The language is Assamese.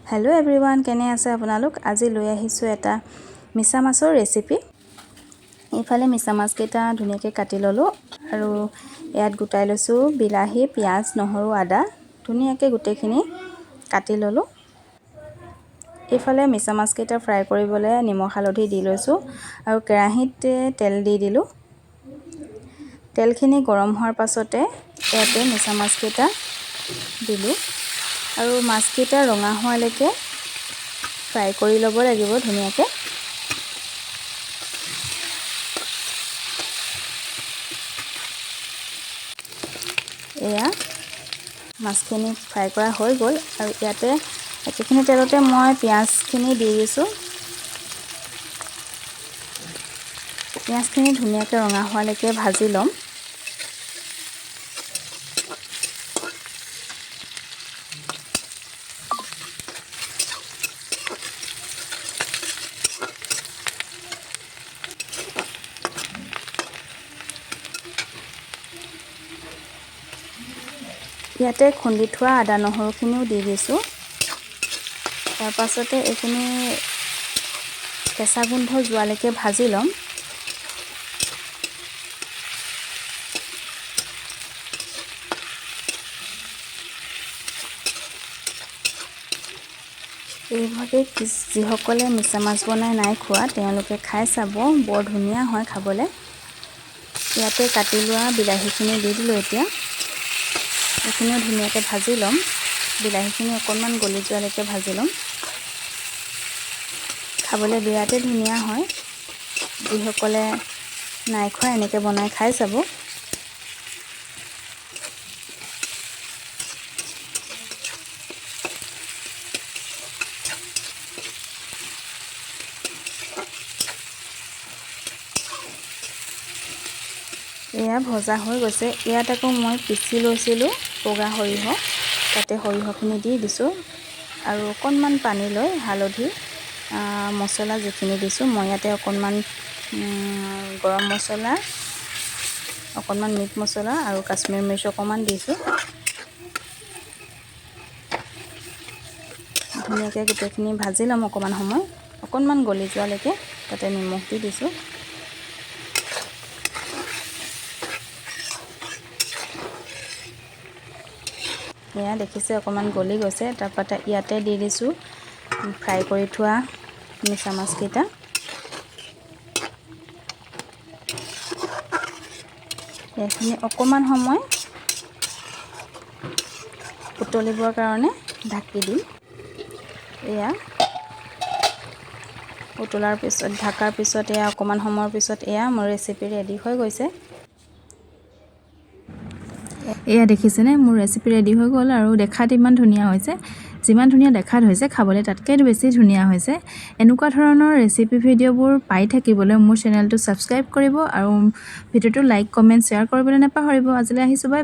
हेलो एवरीवन केने আছে আপোনালোক আজি লৈ আহিছো এটা মিছা মাছৰ ৰেচিপি ইফালে মিছা মাছ কেটা ধুনিয়াকৈ কাটি ললো আৰু ইয়াত গুটাই লৈছো বিলাহী পিয়াজ নহৰু আদা ধুনিয়াকৈ গুটেখিনি কাটি ললো ইফালে মিছা মাছ কেটা ফ্ৰাই কৰিবলৈ নিমখ হালধি দি লৈছো আৰু কেৰাহীত তেল দি দিলো তেলখিনি গৰম হোৱাৰ পাছতে ইয়াতে মিছা মাছ কেটা দিলো আৰু মাছ কেটা ৰঙা হোৱালৈকে ফ্ৰাই কৰি ল'ব লাগিব ধুনিয়াকৈ এয়া মাছখিনি ফ্ৰাই কৰা হৈ গ'ল আৰু ইয়াতে একেখিনি তেলতে মই পিয়াজখিনি দি দিছো পিয়াজখিনি ধুনিয়াকৈ ৰঙা হোৱালৈকে ভাজি ল'ম ইয়াতে খুন্দি থোৱা আদা নহৰুখিনিও দি দিছো তাৰ পাছতে এইখিনি কেঁচা গোন্ধ যোৱালৈকে ভাজি ল'ম এইভাগে যিসকলে মিছা মাছ বনাই নাই খোৱা তেওঁলোকে খাই চাব বৰ ধুনীয়া হয় খাবলৈ ইয়াতে কাটি লোৱা বিলাহীখিনি দি দিলো এতিয়া এইখিনিও ধুনীয়াকৈ ভাজি ল'ম বিলাহীখিনি অকণমান গলি যোৱালৈকে ভাজি ল'ম খাবলৈ বিৰাটেই ধুনীয়া হয় যিসকলে নাই খোৱা এনেকৈ বনাই খাই চাব এয়া ভজা হৈ গৈছে ইয়াত আকৌ মই পিচি লৈছিলোঁ বগা সৰিয়হ তাতে সৰিয়হখিনি দি দিছোঁ আৰু অকণমান পানী লৈ হালধি মছলা যিখিনি দিছোঁ মই ইয়াতে অকণমান গৰম মছলা অকণমান মিট মছলা আৰু কাশ্মীৰ মিৰ্চ অকণমান দিছোঁ ধুনীয়াকৈ গোটেইখিনি ভাজি ল'ম অকণমান সময় অকণমান গলি যোৱালৈকে তাতে নিমখ দি দিছোঁ এয়া দেখিছে অকণমান গলি গৈছে তাৰপৰা ইয়াতে দি দিছোঁ ফ্ৰাই কৰি থোৱা মিছা মাছকেইটা এইখিনি অকণমান সময় উতলিবৰ কাৰণে ঢাকি দিম এয়া উতলাৰ পিছত ঢাকাৰ পিছত এয়া অকণমান সময়ৰ পিছত এয়া মোৰ ৰেচিপি ৰেডি হৈ গৈছে এয়া দেখিছেনে মোৰ ৰেচিপি ৰেডি হৈ গ'ল আৰু দেখাত ইমান ধুনীয়া হৈছে যিমান ধুনীয়া দেখাত হৈছে খাবলৈ তাতকৈ বেছি ধুনীয়া হৈছে এনেকুৱা ধৰণৰ ৰেচিপি ভিডিঅ'বোৰ পাই থাকিবলৈ মোৰ চেনেলটো ছাবস্ক্ৰাইব কৰিব আৰু ভিডিঅ'টো লাইক কমেণ্ট শ্বেয়াৰ কৰিবলৈ নাপাহৰিব আজিলৈ আহিছোঁ বাই বাই